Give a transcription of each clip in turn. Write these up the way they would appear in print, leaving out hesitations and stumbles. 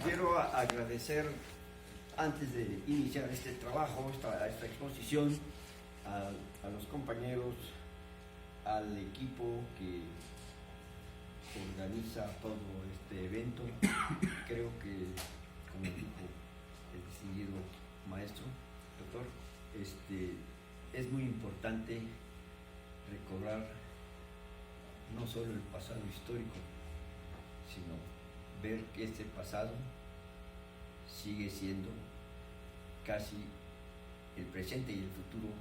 quiero agradecer, antes de iniciar este trabajo, esta exposición, a los compañeros, al equipo que organiza todo este evento. Creo que, como dijo el distinguido maestro, doctor, es muy importante recordar no solo el pasado histórico, sino ver que este pasado sigue siendo casi el presente y el futuro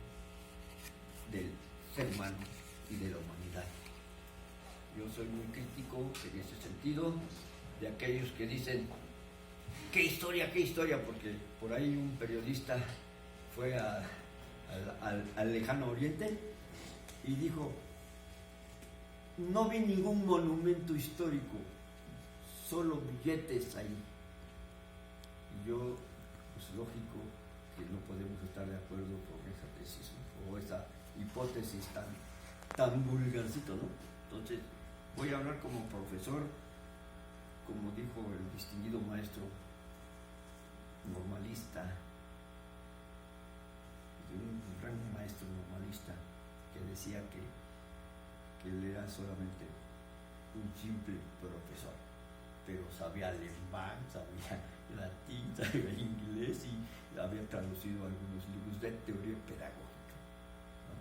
del ser humano y de la humanidad. Yo soy muy crítico en ese sentido de aquellos que dicen qué historia, porque por ahí un periodista fue al lejano oriente y dijo: no vi ningún monumento histórico, solo billetes ahí. Y yo, pues lógico que no podemos estar de acuerdo con esa tesis, ¿no? O esa hipótesis tan vulgarcito, ¿no? Entonces, voy a hablar como profesor, como dijo el distinguido maestro normalista, de un gran maestro normalista que decía que él era solamente un simple profesor, pero sabía alemán, sabía latín, sabía inglés y había traducido algunos libros de teoría pedagógica, ¿no?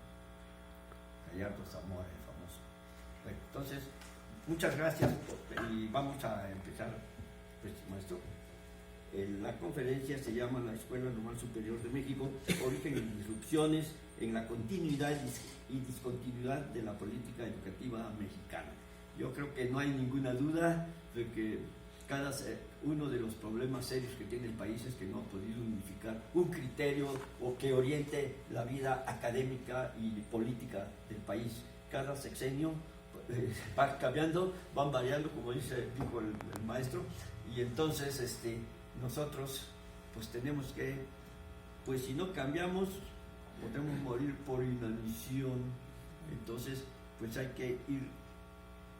Gallardo Zamora, el famoso. Bueno, entonces, muchas gracias y vamos a empezar, pues, maestro. La conferencia se llama La Escuela Normal Superior de México, origen y disrupciones en la continuidad y discontinuidad de la política educativa mexicana. Yo creo que no hay ninguna duda de que cada uno de los problemas serios que tiene el país es que no ha podido unificar un criterio o que oriente la vida académica y política del país. Cada sexenio va cambiando, van variando, como dijo el maestro, y entonces nosotros pues tenemos que, pues si no cambiamos podemos morir por inanición. Entonces pues hay que ir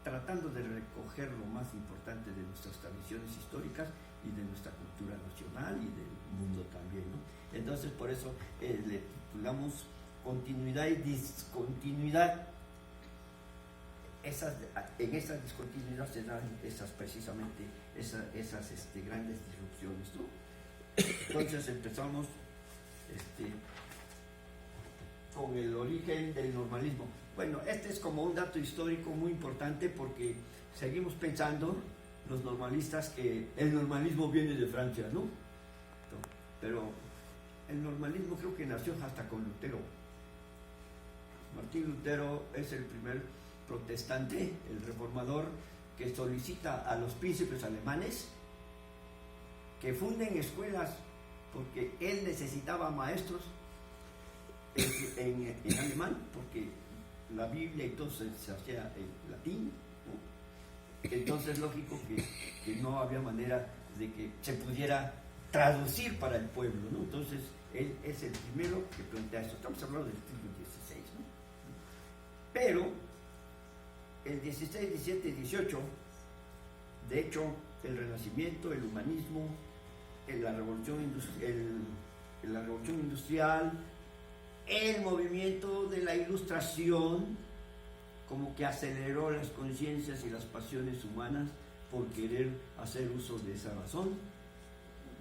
tratando de recoger lo más importante de nuestras tradiciones históricas y de nuestra cultura nacional y del mundo también, ¿no? Entonces por eso le titulamos Continuidad y Discontinuidad. En esa discontinuidad se dan precisamente esas grandes disrupciones, ¿no? Entonces empezamos con el origen del normalismo. Bueno, este es como un dato histórico muy importante porque seguimos pensando los normalistas que el normalismo viene de Francia, ¿no? Pero el normalismo creo que nació hasta con Lutero. Martín Lutero es el primer protestante, el reformador, que solicita a los príncipes alemanes que funden escuelas porque él necesitaba maestros en alemán, porque la Biblia y todo se hacía en latín, ¿no? Entonces lógico que no había manera de que se pudiera traducir para el pueblo, ¿no? Entonces él es el primero que plantea esto. Estamos hablando del siglo XVI, ¿no? Pero el 16, 17 y 18, de hecho, el Renacimiento, el humanismo, la revolución industrial, el movimiento de la Ilustración, como que aceleró las conciencias y las pasiones humanas por querer hacer uso de esa razón,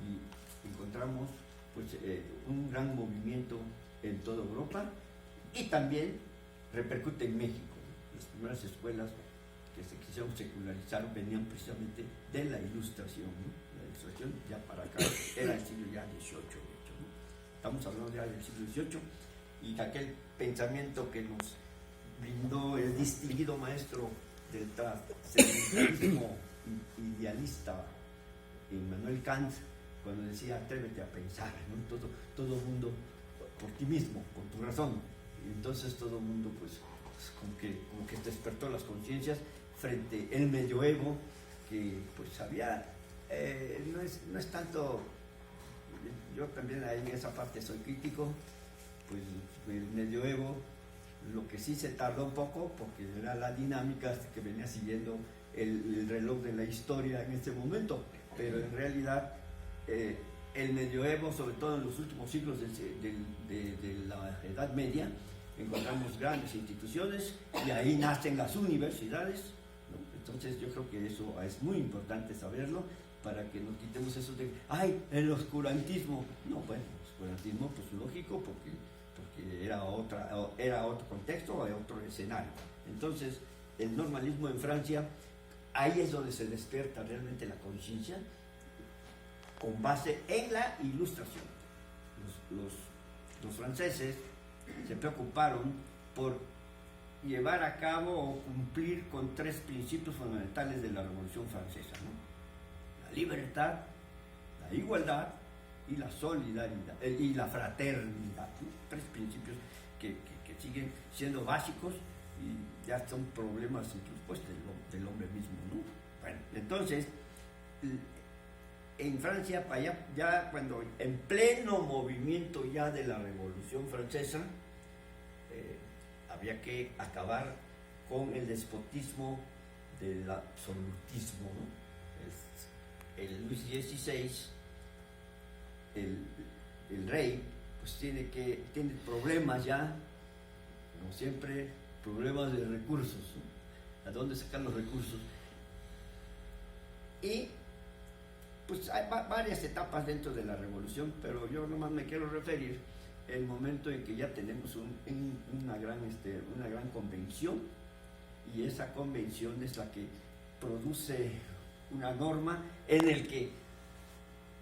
y encontramos pues un gran movimiento en toda Europa y también repercute en México. Las primeras escuelas que se quisieron secularizar venían precisamente de la Ilustración, ¿no? La Ilustración ya para acá era el siglo ya XVIII, de hecho, ¿no? Estamos hablando ya del siglo XVIII y de aquel pensamiento que nos brindó el distinguido maestro del trascendentalismo idealista, Immanuel Kant, cuando decía atrévete a pensar, ¿no? Todo mundo por ti mismo, con tu razón. Y entonces todo el mundo pues como que despertó las conciencias frente al medioevo, que pues había, no es tanto, yo también ahí en esa parte soy crítico, pues el medioevo, lo que sí se tardó un poco, porque era la dinámica que venía siguiendo el reloj de la historia en ese momento, pero en realidad el medioevo, sobre todo en los últimos siglos de la Edad Media, encontramos grandes instituciones y ahí nacen las universidades, ¿no? Entonces yo creo que eso es muy importante saberlo para que nos quitemos eso de, ¡ay, el oscurantismo! No, bueno, el oscurantismo, pues lógico, porque era otro contexto, otro escenario. Entonces, el normalismo en Francia, ahí es donde se despierta realmente la conciencia con base en la Ilustración. Los franceses se preocuparon por llevar a cabo o cumplir con 3 principios fundamentales de la Revolución Francesa, ¿no? La libertad, la igualdad y la solidaridad y la fraternidad, ¿no? 3 principios que siguen siendo básicos y ya son problemas incluso pues, del hombre mismo, ¿no? Bueno, entonces en Francia, ya cuando en pleno movimiento ya de la Revolución Francesa, había que acabar con el despotismo del absolutismo, ¿no? El Luis XVI, el rey, pues tiene problemas ya, como siempre, problemas de recursos, ¿no? ¿A dónde sacar los recursos? Y pues hay varias etapas dentro de la revolución, pero yo nomás me quiero referir el momento en que ya tenemos una gran convención, y esa convención es la que produce una norma en el que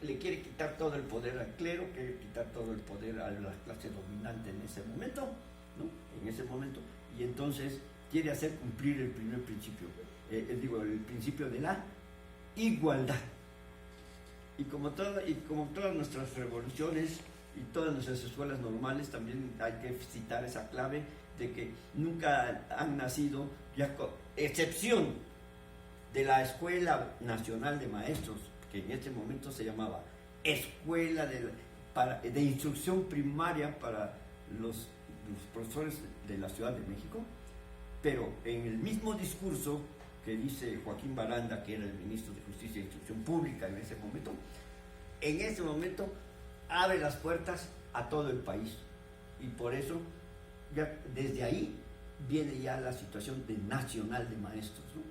le quiere quitar todo el poder al clero, quiere quitar todo el poder a la clase dominante en ese momento, ¿no? En ese momento, y entonces quiere hacer cumplir el primer principio, el principio de la igualdad. Y como todas nuestras revoluciones y todas nuestras escuelas normales, también hay que citar esa clave de que nunca han nacido, ya con excepción de la Escuela Nacional de Maestros, que en este momento se llamaba Escuela de Instrucción Primaria para los profesores de la Ciudad de México, pero en el mismo discurso que dice Joaquín Baranda, que era el ministro de Justicia e Instrucción Pública en ese momento abre las puertas a todo el país, y por eso ya desde ahí viene ya la situación de nacional de maestros, ¿no?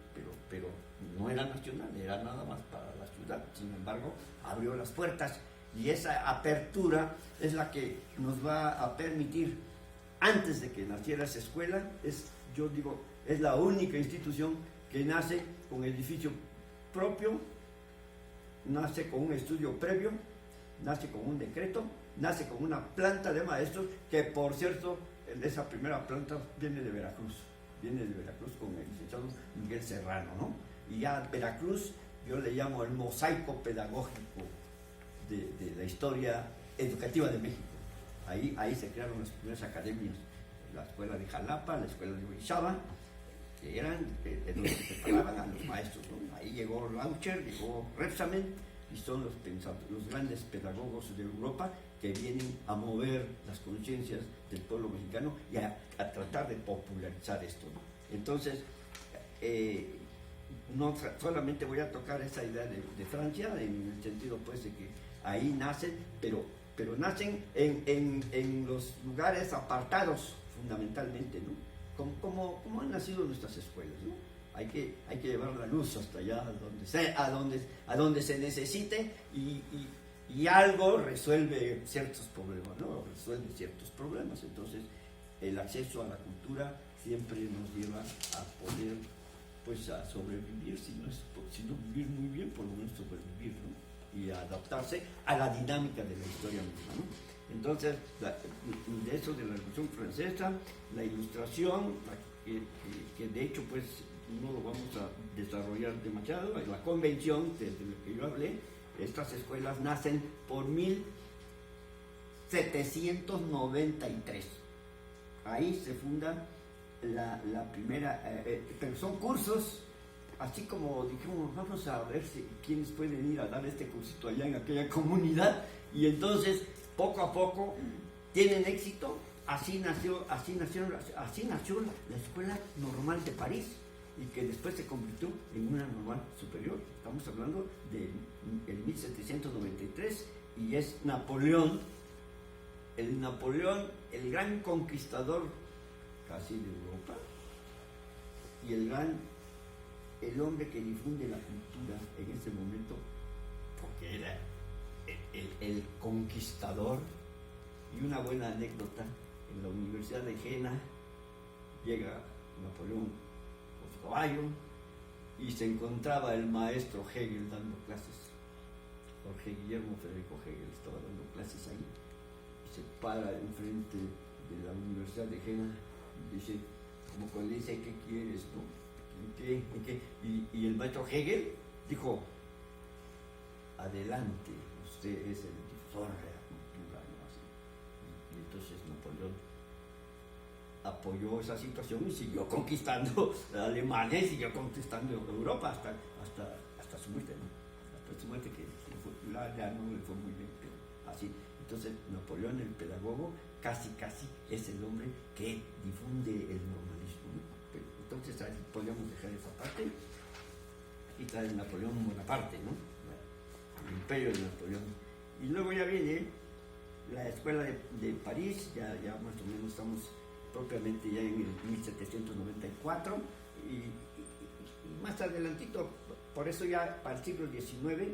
Pero no era nacional, era nada más para la ciudad. Sin embargo, abrió las puertas, y esa apertura es la que nos va a permitir, antes de que naciera esa escuela, es la única institución que nace con edificio propio, nace con un estudio previo, nace con un decreto, nace con una planta de maestros, que por cierto, esa primera planta viene de Veracruz con el licenciado Miguel Serrano, ¿no? Y ya Veracruz, yo le llamo el mosaico pedagógico de la historia educativa de México. Ahí se crearon las primeras academias, la escuela de Jalapa, la escuela de Orizaba, que eran donde se preparaban a los maestros, ¿no? Ahí llegó Laucher, llegó Rebsamen, y son los grandes pedagogos de Europa que vienen a mover las conciencias del pueblo mexicano y a tratar de popularizar esto, ¿no? Entonces, no solamente voy a tocar esa idea de Francia, en el sentido pues de que ahí nacen, pero nacen en los lugares apartados fundamentalmente, ¿no? ¿Cómo han nacido nuestras escuelas, ¿no? Hay que llevar la luz hasta allá, a donde se necesite, y algo resuelve ciertos problemas, ¿no? Entonces, el acceso a la cultura siempre nos lleva a poder, pues, a sobrevivir, si no vivir muy bien, por lo menos sobrevivir, ¿no? Y adaptarse a la dinámica de la historia misma, ¿no? Entonces, de eso de la Revolución Francesa, la Ilustración, que de hecho pues no lo vamos a desarrollar demasiado, la convención de la que yo hablé, estas escuelas nacen por 1793. Ahí se funda la primera, pero son cursos, así como dijimos, vamos a ver quiénes pueden ir a dar este cursito allá en aquella comunidad, y entonces poco a poco tienen éxito. Así nació la Escuela Normal de París, y que después se convirtió en una normal superior. Estamos hablando de en 1793, y es Napoleón, el gran conquistador casi de Europa, y el hombre que difunde la cultura en ese momento, porque era el conquistador. Y una buena anécdota: en la Universidad de Jena llega Napoleón con su caballo y se encontraba el maestro Hegel dando clases. Jorge Guillermo Federico Hegel estaba dando clases ahí, y se para enfrente de la Universidad de Jena y dice, como cuando dice, ¿qué quieres, no? ¿Qué? Y el maestro Hegel dijo, adelante, usted es el difusor de la cultura, ¿no? Así. Y entonces Napoleón apoyó esa situación y siguió conquistando a Alemania y siguió conquistando Europa hasta su muerte, ¿no? Hasta su muerte, que ya no le fue muy bien, pero así. Entonces Napoleón, el pedagogo, casi es el hombre que difunde el normalismo, ¿no? Pero, entonces ahí podríamos dejar esa parte. Aquí está el Napoleón Bonaparte, ¿no? El imperio de Napoleón. Y luego ya viene la escuela de París, ya más o menos estamos propiamente ya en el 1794, y más adelantito, por eso ya para el siglo XIX,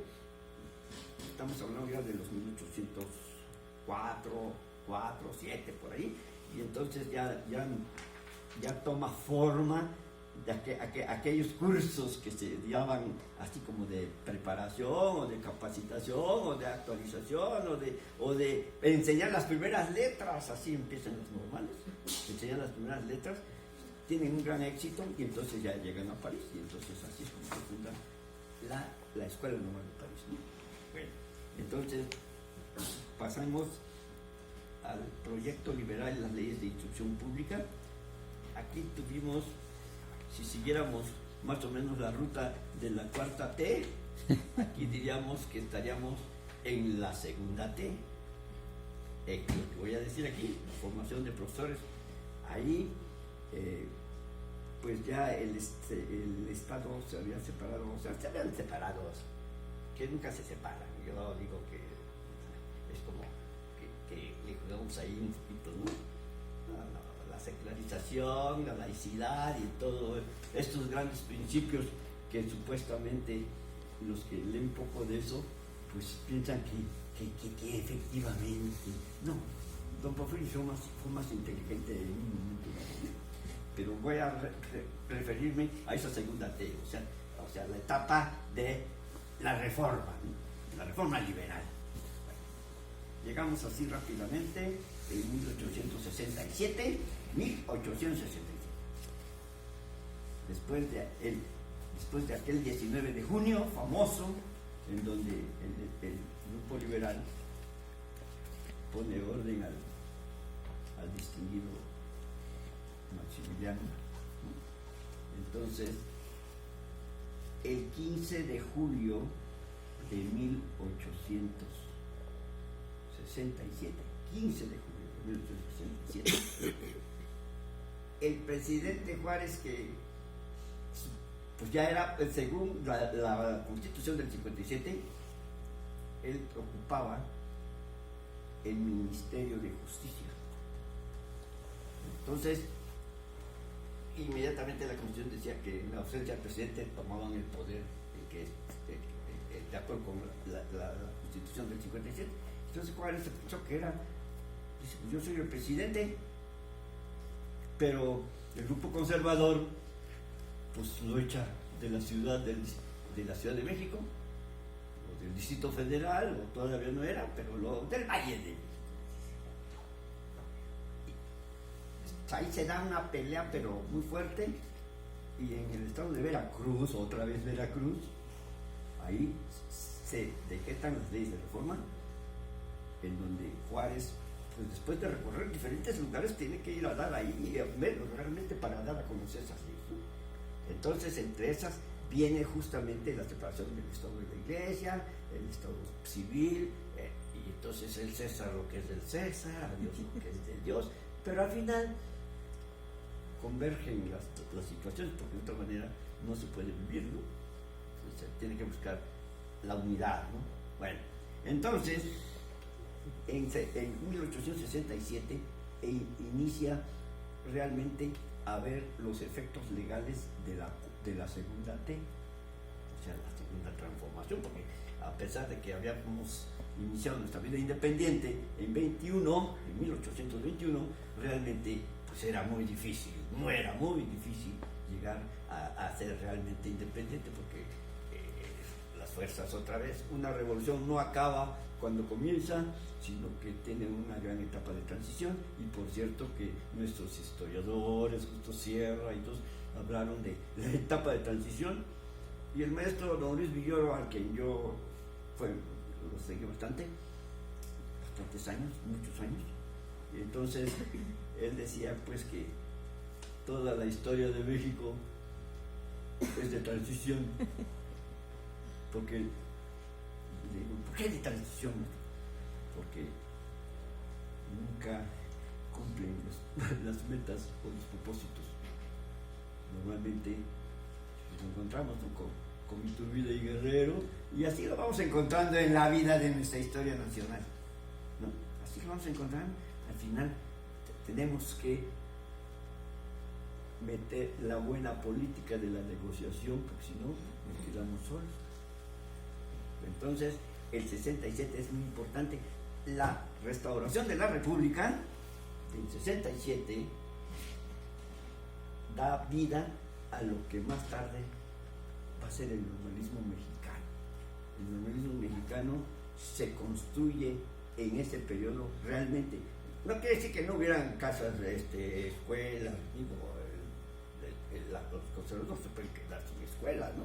estamos hablando ya de los 1804, 4, 7, por ahí, y entonces ya toma forma de aquellos cursos que se llaman así como de preparación o de capacitación o de actualización o de enseñar las primeras letras. Así empiezan los normales, enseñan las primeras letras, tienen un gran éxito y entonces ya llegan a París, y entonces así es como se funda la Escuela Normal de París, ¿no? Bueno, entonces pasamos al proyecto liberal de las leyes de instrucción pública. Aquí tuvimos, si siguiéramos más o menos la ruta de la cuarta T, aquí diríamos que estaríamos en la segunda T. Lo que voy a decir aquí, formación de profesores. Ahí, pues ya el Estado se había separado, o sea, se habían separado, que nunca se separan. Yo digo que es como que le jugamos ahí un poquito, ¿no? La secularización, la laicidad y todos estos grandes principios que supuestamente los que leen poco de eso, pues piensan que efectivamente, no, don Porfirio fue más inteligente en un momento dado, pero voy a referirme a esa segunda T, o sea, la etapa de la reforma, ¿no? La reforma liberal. Llegamos así rápidamente en 1867, después de aquel 19 de junio famoso, en donde el grupo liberal pone orden al distinguido Maximiliano, ¿no? Entonces, el 15 de julio de 1867, 15 de julio de 1867, el presidente Juárez, que pues ya era, según la Constitución del 57, él ocupaba el Ministerio de Justicia. Entonces, inmediatamente la Constitución decía que en la ausencia del presidente tomaban el poder, de acuerdo con la Constitución del 57. Entonces Juárez se pensó que era, dice, pues yo soy el presidente, pero el grupo conservador pues lo echa de la ciudad de la Ciudad de México, o del Distrito Federal, o todavía no era, pero del Valle de México. Ahí se da una pelea, pero muy fuerte, y en el estado de Veracruz, otra vez Veracruz, ahí se decretan las leyes de reforma, en donde Juárez, pues después de recorrer diferentes lugares, tiene que ir a dar ahí, realmente para dar a conocer esas leyes, ¿no? Entonces, entre esas viene justamente la separación del Estado de la Iglesia, el Estado civil, y entonces el César lo que es del César, a Dios lo que es del Dios, pero al final convergen las situaciones, porque de otra manera no se puede vivir, ¿no? O sea, tiene que buscar la unidad, ¿no? Bueno, entonces, en 1867 inicia realmente a ver los efectos legales de la segunda T, o sea, la segunda transformación, porque a pesar de que habíamos iniciado nuestra vida independiente en 1821, realmente pues era muy difícil, no era muy difícil llegar a ser realmente independiente, porque las fuerzas otra vez, una revolución no acaba cuando comienza, sino que tiene una gran etapa de transición. Y por cierto que nuestros historiadores, Justo Sierra y todos, hablaron de la etapa de transición, y el maestro don Luis Villoro, al quien yo lo seguí bastantes años, muchos años, y entonces él decía pues que toda la historia de México es de transición, porque digo, ¿por qué de transición? Porque nunca cumplen las metas o los propósitos. Normalmente nos encontramos, ¿no?, con Iturbide y Guerrero, y así lo vamos encontrando en la vida de nuestra historia nacional, ¿no? Así lo vamos encontrando. Al final tenemos que meter la buena política de la negociación, porque si no nos quedamos solos. Entonces el 67 es muy importante. La restauración de la República del 67 da vida a lo que más tarde va a ser el normalismo mexicano. El normalismo mexicano se construye en ese periodo realmente. No quiere decir que no hubieran casas, escuelas, digo, los conservadores no se pueden quedar sin escuela, ¿no?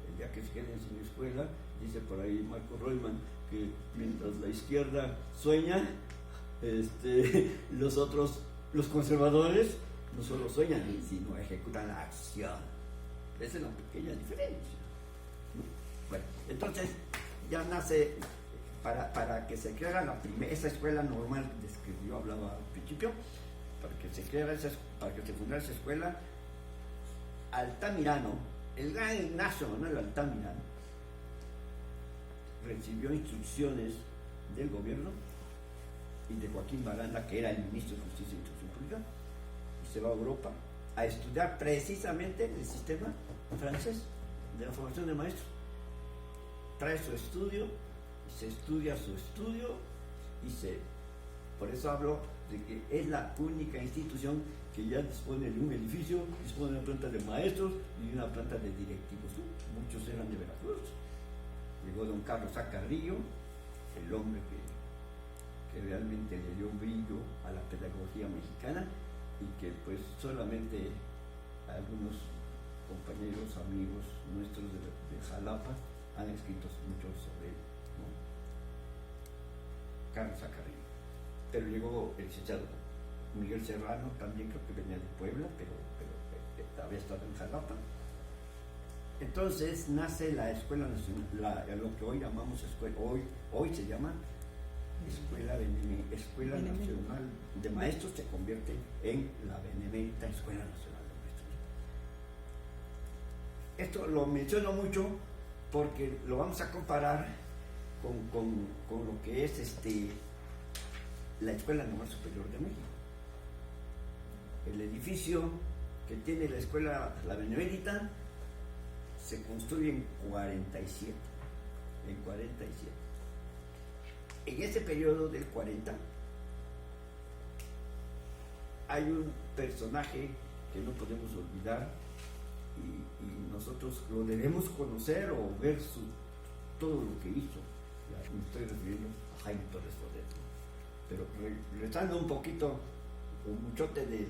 El día que se queden sin escuela, dice por ahí Marco Royman, que mientras la izquierda sueña, los conservadores no solo sueñan, sino ejecutan la acción. Esa es la pequeña diferencia, ¿no? Bueno, entonces ya nace, para que se creara esa escuela normal de que yo hablaba al principio, para que se fundara esa escuela, Altamirano, el gran Ignacio Manuel Altamirano, recibió instrucciones del gobierno y de Joaquín Baranda, que era el ministro de Justicia e Instrucción Pública, y se va a Europa a estudiar precisamente el sistema francés de la formación de maestros. Trae su estudio, y se estudia su estudio, por eso hablo de que es la única institución que ya dispone de un edificio, dispone de una planta de maestros y de una planta de directivos. Muchos eran de Veracruz. Llegó don Carlos A. Carrillo, el hombre que realmente le dio un brillo a la pedagogía mexicana, y que pues solamente algunos compañeros, amigos nuestros de Jalapa han escrito mucho sobre él, ¿no? Carlos A. Carrillo. Pero llegó el licenciado Miguel Serrano, también creo que venía de Puebla, pero había estado en Jalapa. Entonces nace la Escuela Nacional, lo que hoy llamamos escuela, hoy se llama Escuela Nacional de Maestros, se convierte en la Benemérita Escuela Nacional de Maestros. Esto lo menciono mucho porque lo vamos a comparar con lo que es la Escuela Normal Superior de México. El edificio que tiene la escuela, la Benemérita, se construye en 47. En ese periodo del 40 hay un personaje que no podemos olvidar, y nosotros lo debemos conocer o ver todo lo que hizo. Me estoy refiriendo a Jaime Torres Bodet, ¿no? Pero regresando un poquito, un muchote de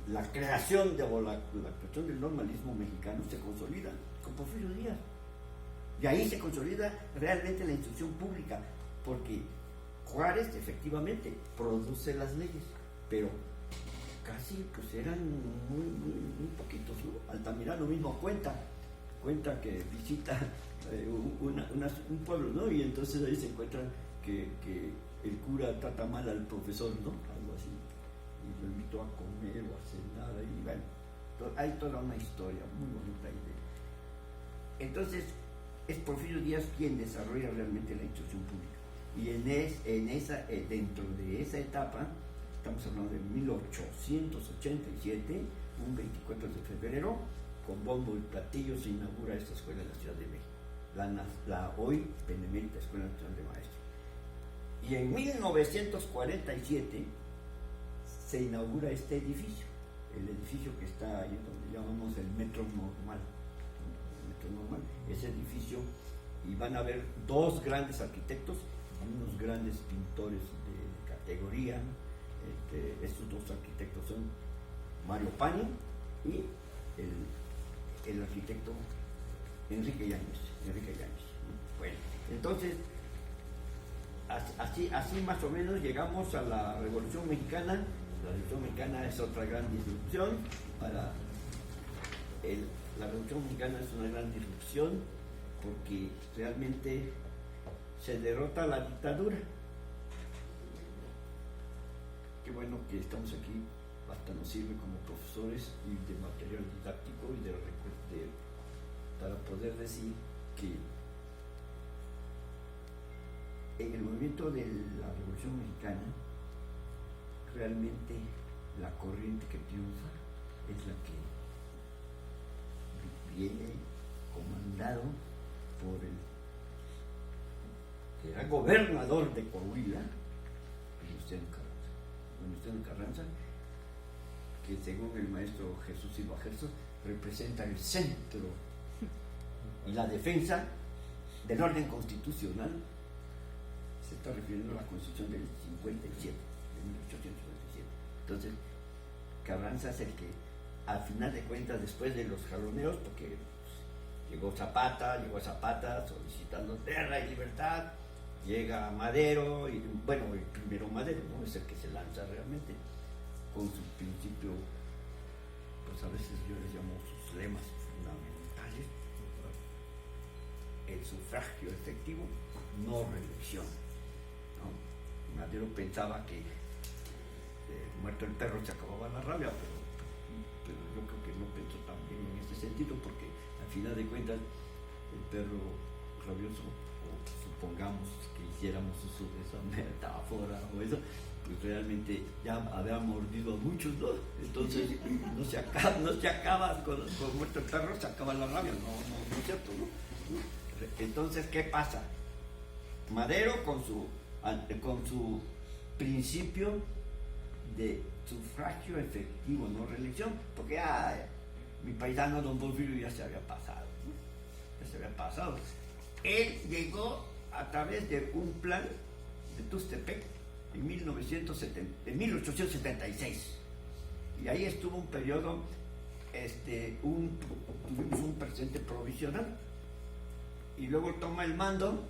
la creación la creación del normalismo mexicano, se consolida con Porfirio Díaz, y ahí se consolida realmente la instrucción pública, porque Juárez efectivamente produce las leyes, pero casi pues eran muy poquitos, ¿no? Altamirano mismo cuenta que visita un pueblo, ¿no? Y entonces ahí se encuentra que el cura trata mal al profesor, ¿no? Algo así, y lo invitó a comer o a cenar, y bueno, hay toda una historia muy bonita ahí. Entonces es Porfirio Díaz quien desarrolla realmente la instrucción pública. Y dentro de esa etapa, estamos hablando de 1887, un 24 de febrero, con bombo y platillo se inaugura esta escuela en la Ciudad de México, la hoy benemérita Escuela Nacional de Maestros. Y en 1947 se inaugura este edificio, el edificio que está ahí donde llamamos el Metro Normal. Ese edificio, y van a haber dos grandes arquitectos, unos grandes pintores de categoría. Estos dos arquitectos son Mario Pani y el arquitecto Enrique Yáñez. Bueno, entonces así más o menos llegamos a la Revolución Mexicana. La Revolución Mexicana es otra gran disrupción la Revolución Mexicana es una gran disrupción porque realmente se derrota la dictadura. Qué bueno que estamos aquí, hasta nos sirve como profesores y de material didáctico y para poder decir que en el movimiento de la Revolución Mexicana realmente la corriente que triunfa es la que viene comandado por el que era gobernador de Coahuila, Venustiano Carranza, que según el maestro Jesús Silva Gersos representa el centro y la defensa del orden constitucional. Se está refiriendo a la Constitución del 57, de 1857. Entonces, Carranza es el que, al final de cuentas, después de los jaloneos, porque llegó Zapata solicitando tierra y libertad, llega Madero, y bueno, el primero Madero, ¿no? Es el que se lanza realmente con su principio, pues a veces yo les llamo sus lemas fundamentales: el sufragio efectivo, no reelección, ¿no? Madero pensaba que muerto el perro se acababa la rabia, pero yo creo que no pensó tan bien en este sentido, porque al final de cuentas el perro rabioso, o supongamos que hiciéramos uso de esa metáfora o eso, pues realmente ya había mordido a muchos, ¿no? Entonces no se acaba con muerto el perro, se acaba la rabia, no es cierto, ¿no? Entonces, ¿qué pasa? Madero con su principio de sufragio efectivo, no reelección, porque mi paisano don Porfirio ya se había pasado, ¿no? Él llegó a través de un plan de Tuxtepec en 1876, y ahí estuvo un periodo, tuvimos un presidente provisional, y luego toma el mando,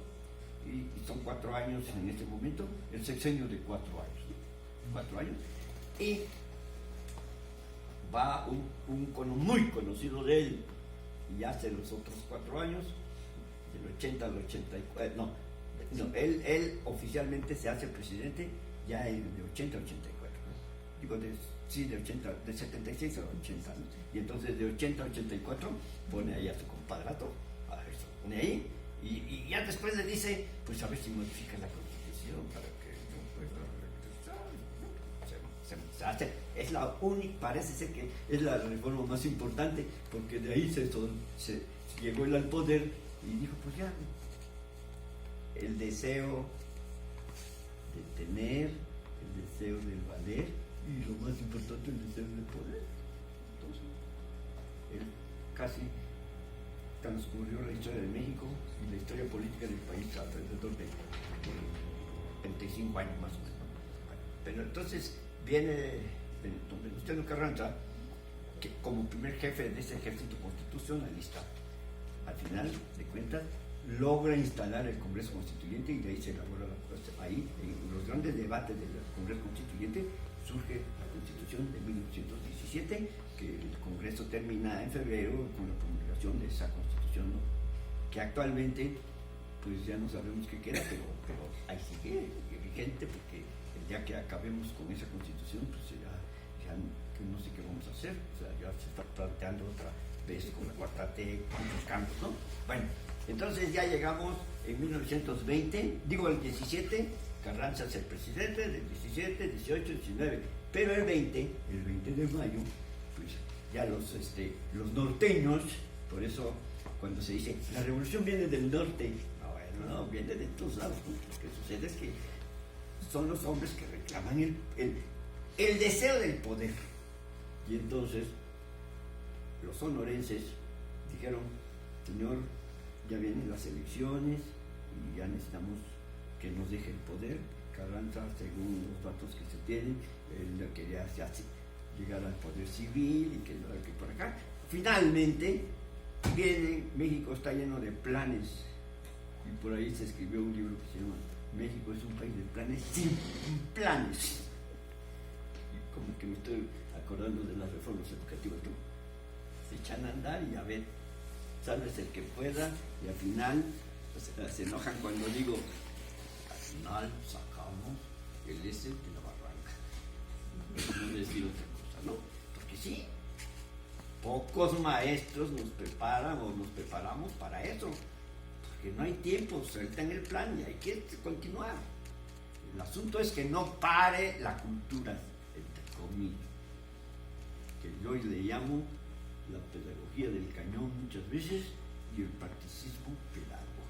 y son 4 años en este momento, el sexenio de 4 años, ¿no? 4 años, y va un muy conocido de él, y hace los otros 4 años, del 80 al 84, él oficialmente se hace presidente ya de 80 a 84, ¿no? Digo, de 76 a 80, ¿no? Y entonces de 80 a 84 pone ahí a su compadrato, eso pone ahí, y ya después le dice, pues a ver si modifica la Constitución para que yo pueda regresar, ¿no? Se hace, es la única, parece ser que es la reforma más importante, porque de ahí se llegó él al poder y dijo, pues ya, el deseo de tener, el deseo del valer, y lo más importante, el deseo del poder. Entonces, él casi transcurrió la historia de México y la historia política del país alrededor de 25 años más o menos. Pero entonces viene don Venustiano Carranza, que como primer jefe de ese ejército constitucionalista, al final de cuentas logra instalar el Congreso Constituyente, y de ahí se elabora ahí, en los grandes debates del Congreso Constituyente, surge la Constitución de 1917, que el Congreso termina en febrero con la promulgación de esa Constitución, ¿no? Que actualmente pues ya no sabemos qué queda, pero ahí sigue vigente, porque el día que acabemos con esa Constitución, pues ya no sé qué vamos a hacer, o sea, ya se está planteando ves con la cuarta T, muchos cambios, ¿no? Bueno, entonces ya llegamos en 1920, digo el 17, Carranza es el presidente, del 17, 18, 19, pero el 20 de mayo, pues ya los norteños, por eso cuando se dice, la revolución viene del norte, no, viene de todos lados, ¿no? Lo que sucede es que son los hombres que reclaman el deseo del poder. Y entonces los sonorenses dijeron, señor, ya vienen las elecciones y ya necesitamos que nos deje el poder. Carranza, según los datos que se tienen, él quería llegar al poder civil y que por acá. Finalmente, México está lleno de planes. Y por ahí se escribió un libro que se llama México es un país de planes sin planes. Y como que me estoy acordando de las reformas educativas, ¿no? Se echan a andar y a ver, salves el que pueda, y al final se enojan cuando digo, al final sacamos el S de la barranca. No les digo otra cosa, ¿no? Porque sí, pocos maestros nos preparan o nos preparamos para eso. Porque no hay tiempo, sueltan el plan y hay que continuar. El asunto es que no pare la cultura, entre comillas, que yo le llamo la pedagogía del cañón muchas veces y el practicismo pedagógico.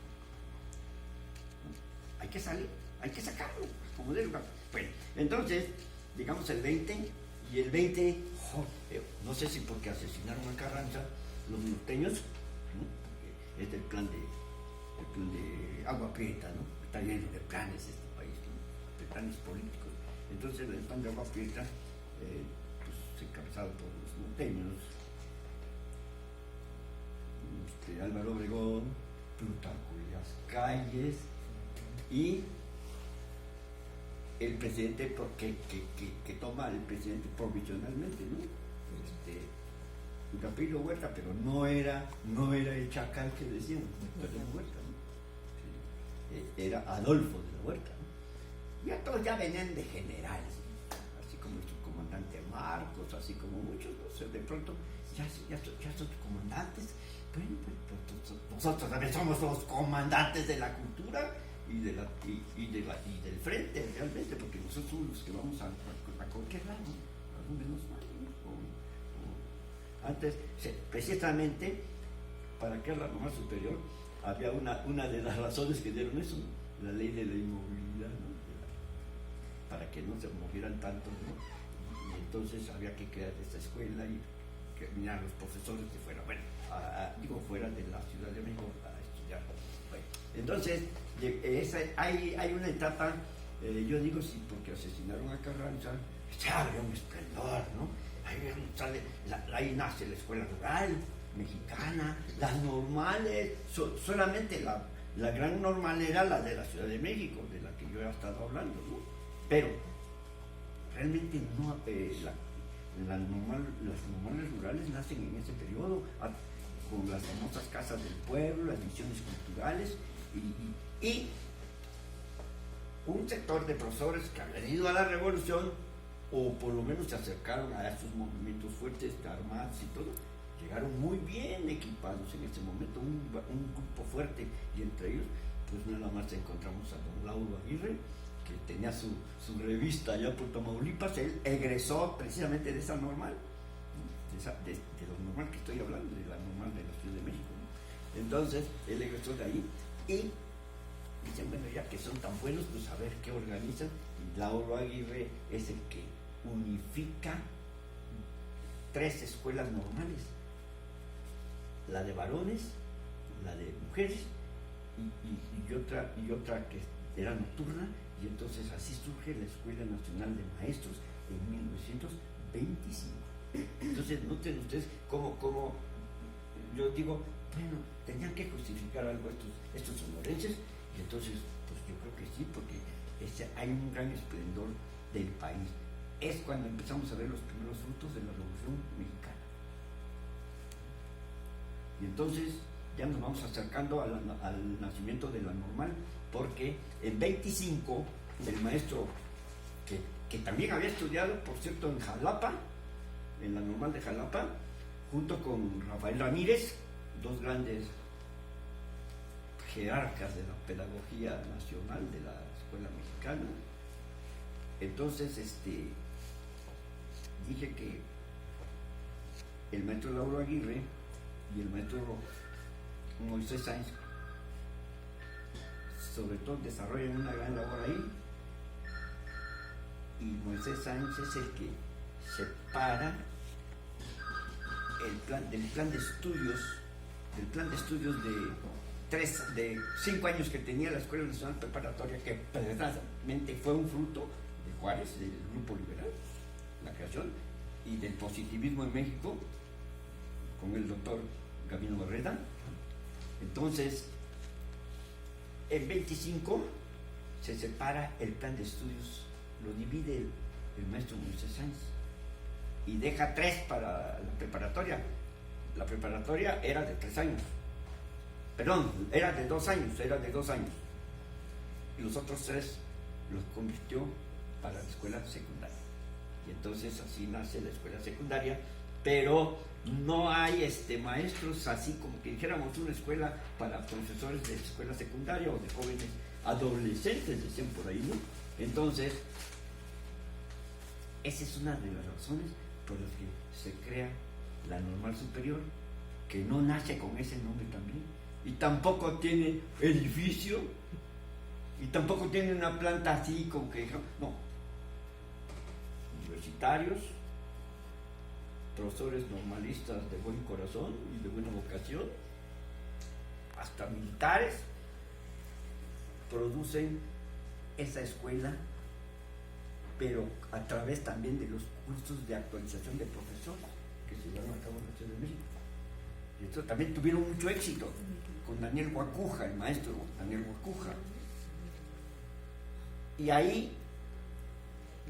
¿No? Hay que salir, hay que sacarlo, como de lugar. Bueno, entonces, digamos el 20, y el 20, no sé si porque asesinaron a Carranza, los norteños, ¿no? Porque es el plan de Agua Prieta, ¿no? Está lleno de planes este país, ¿no? De planes políticos. Entonces el plan de Agua Prieta, pues encabezado por los norteños, Álvaro Obregón, Plutarco Elías Calles y el presidente que toma el presidente provisionalmente, ¿no? Capillo Huerta, pero no era el chacal que decían, Huerta, ¿no? Sí, era Adolfo de la Huerta, ¿no? Ya todos ya venían de generales, así como el subcomandante Marcos, así como muchos, no sé, de pronto ya son comandantes. Bueno, pues nosotros también somos los comandantes de la cultura y del frente, realmente, porque nosotros somos los que vamos a cualquier lado, a donde nos vayan. Antes, precisamente, para que la normal superior, había una de las razones que dieron eso, ¿no? La ley de la inmovilidad, ¿no? Para que no se movieran tanto, ¿no? Y entonces había que crear esta escuela y que vinieran los profesores de fuera, bueno, fuera de la Ciudad de México a estudiar. Bueno, entonces, hay una etapa, yo digo sí, porque asesinaron a Carranza, había un esplendor, ¿no? Ahí nace la escuela rural mexicana, las normales, solamente la gran normal era la de la Ciudad de México, de la que yo he estado hablando, ¿no? Pero realmente no, las normales rurales nacen en ese periodo, con las famosas casas del pueblo, las misiones culturales y un sector de profesores que habían ido a la revolución o por lo menos se acercaron a esos movimientos fuertes, armados y todo, llegaron muy bien equipados en ese momento, un grupo fuerte, y entre ellos, pues nada más encontramos a don Lauro Aguirre, que tenía su revista allá por Tamaulipas. Él egresó precisamente de esa normal, ¿no? de lo normal que estoy hablando, de la normal de la Ciudad de México, ¿no? Entonces, él egresó de ahí, y dicen, bueno, ya que son tan buenos, pues a ver qué organizan, y Lauro Aguirre es el que unifica 3 escuelas normales, la de varones, la de mujeres y otra que era nocturna, y entonces así surge la Escuela Nacional de Maestros en 1925. Entonces noten ustedes cómo yo digo, bueno, tenían que justificar algo estos sonorenses, y entonces pues yo creo que sí, porque hay un gran esplendor del país. Es cuando empezamos a ver los primeros frutos de la Revolución Mexicana. Y entonces ya nos vamos acercando al nacimiento de la normal, porque en 25 el maestro que también había estudiado, por cierto, en Jalapa, en la normal de Jalapa, junto con Rafael Ramírez, dos grandes jerarcas de la pedagogía nacional de la escuela mexicana. Entonces, dije que el maestro Lauro Aguirre y el maestro Moisés Sáenz, sobre todo, desarrollan una gran labor ahí, y Moisés Sáenz es el que separa del plan de estudios de 5 años que tenía la Escuela Nacional Preparatoria, que precisamente fue un fruto de Juárez, del Grupo Liberal, la creación, y del positivismo en México, con el doctor Gabino Barreda. Entonces, en 25 se separa el plan de estudios, lo divide el maestro Moisés Sáenz, y deja 3 para la preparatoria. La preparatoria era de 3 años. Perdón, era de 2 años. Y los otros 3 los convirtió para la escuela secundaria. Y entonces así nace la escuela secundaria, pero no hay maestros así como que dijéramos una escuela para profesores de escuela secundaria o de jóvenes adolescentes, decían por ahí, ¿no? Entonces, esa es una de las razones por las que se crea la Normal Superior, que no nace con ese nombre también, y tampoco tiene edificio, y tampoco tiene una planta así como que no. Universitarios, profesores normalistas de buen corazón y de buena vocación, hasta militares, producen esa escuela, pero a través también de los cursos de actualización de profesores que se llevaron a cabo en la Ciudad de México. Y esto también tuvieron mucho éxito con Daniel Guacuja, el maestro Daniel Guacuja. Y ahí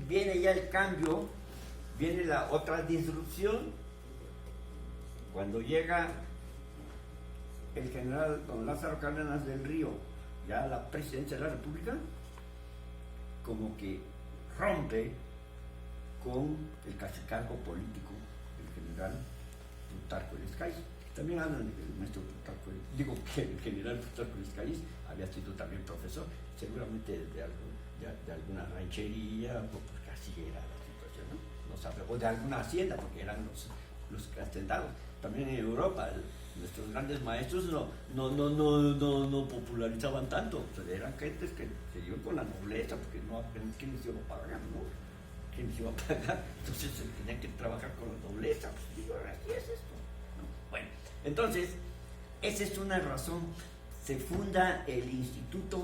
viene ya el cambio, viene la otra disrupción, cuando llega el general don Lázaro Cárdenas del Río ya a la presidencia de la República, como que rompe con el cacicazgo político del general Plutarco Elías. También hablan del maestro Plutarco, digo que el general Plutarco Elías había sido también profesor, seguramente de alguna ranchería, porque así era la situación, ¿no? Sabe, o de alguna hacienda, porque eran los hacendados. También en Europa, nuestros grandes maestros no popularizaban tanto, o sea, eran gentes que se iban con la nobleza, porque ¿quién les iba a pagar, no? ¿Quién les iba a pagar? Entonces tenían que trabajar con la nobleza, pues digo, así es esto, ¿no? Bueno, entonces, esa es una razón. Se funda el Instituto